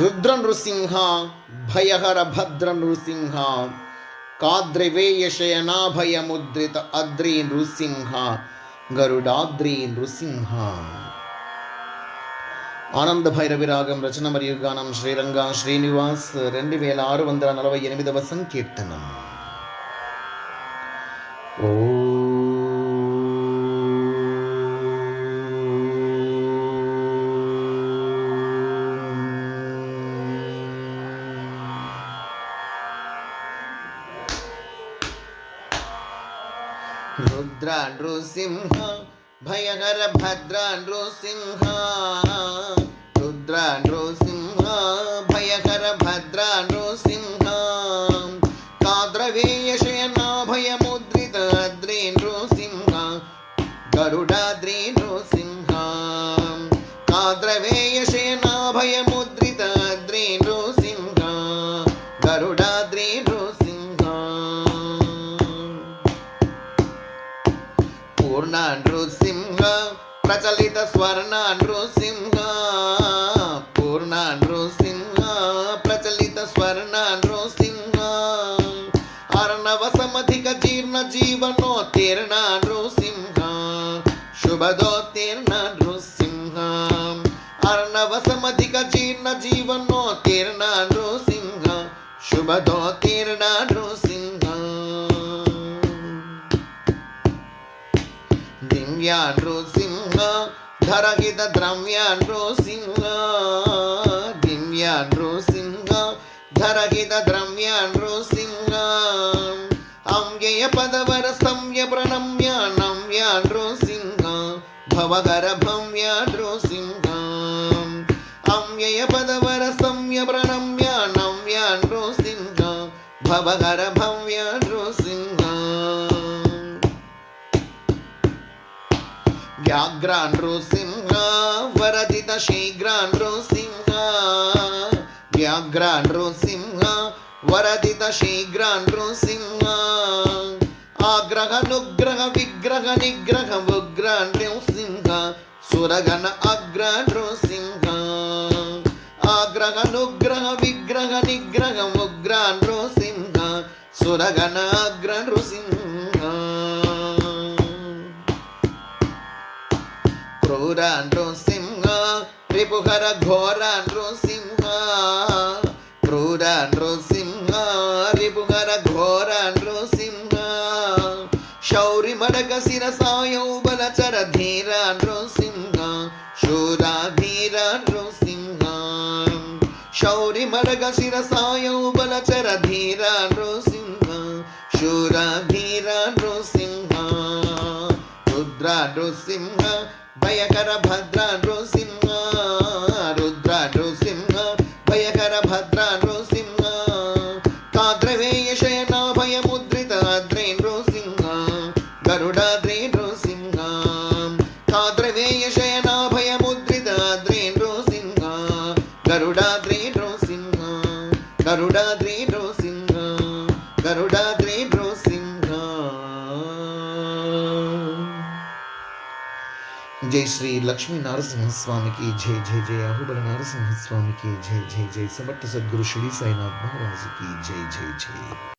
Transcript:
రుద్ర నృసింహ భయహర భద్ర నృసింహ కాద్రివేయ శయనాభయముద్రిత అద్రి నృసింహ గరుడాద్రి నృసింహ. ఆనంద భైరవి రాగం రచన మరియు గానం శ్రీరంగ శ్రీనివాస్ 2648వ సంకీర్తనం. ఓ రుద్ర నృసింహ భయహర భద్ర నృసింహ రుద్ర నృసింహ భయహర భద్ర నృసింహ కాద్రవేయ శయనాభయముద్రిత అద్రి నృసింహ గరుడాద్రి నృసింహ కాద్రవేయ శయనాభయముద్రిత అద్రి నృసింహ గరుడాద్రి నృసింహ పూర్ణ నృసింహ ప్రచలిత స్వర్ణ నృసింహ పూర్ణ నృసింహ ప్రచలిత స్వర్ణ నృసింహ అర్ణవ సమధిక జీర్ణ జీవనోత్తీర్ణ నృసింహ శుభదోత్తీర్ణ నృసింహ అర్ణవ సమధిక జీర్ణ జీవనోత్తీర్ణ నృసింహ శుభదోత్తీర్ణ నృసింహ దివ్య నృసింహ ధరహిత ద్రవ్య నృసింహ దివ్య నృసింహ ధరహిత ద్రవ్య నృసింహ అవ్యయ పదవర సంయ ప్రణమ్య నవ్య నృసింహ భవహర భవ్య నృసింహ అవ్యయ పదవర సంయ ప్రణమ్య నవ్య నృసింహ భవహర భవ్య నృసింహ వ్యాఘ్ర నృసింహ వరదిత శీఘ్ర నృసింహ వ్యాఘ్ర నృసింహ వరదిత శీఘ్ర నృసింహ ఆగ్రహ నుగ్రహ విగ్రహ నిగ్రహ ఉగ్ర నృసింహ సురగణ అగ్ర నృసింహ ఆగ్రహ నుగ్రహ విగ్రహ నిగ్రహ ఉగ్ర నృసింహ సురగణ అగ్ర నృసింహ క్రూర నృసింహ రిపుహర ఘోర నృసింహ క్రూర నృసింహ రిపుహర ఘోర నృసింహ శౌరి మడగ శిరసాయౌబల చర ధీర నృసింహ శూరాధీర నృసింహ శౌరి మడగ శిరసాయౌబల చర ధీర నృసింహ శూరాధీర నృసింహ రుద్ర నృసింహ భయకర భద్ర నృసింహ రుద్ర నృసింహ భయకర భద్ర నృసింహ కాద్రవేయ శయనాభయముద్రిత అద్రి నృసింహ గరుడాద్రి నృసింహ కాద్రవేయ శయనాభయముద్రిత అద్రి నృసింహ గరుడాద్రి నృసింహ గరుడాద్రి నృసింహ గరుడాద్రి నృసింహ. जय श्री लक्ष्मी नरसिंह स्वामी की जय जय जय अहुबल नरसिंह स्वामी की जय जय जय समर्थ सद्गुरु श्री साईनाथ महाराज की जय जय जय.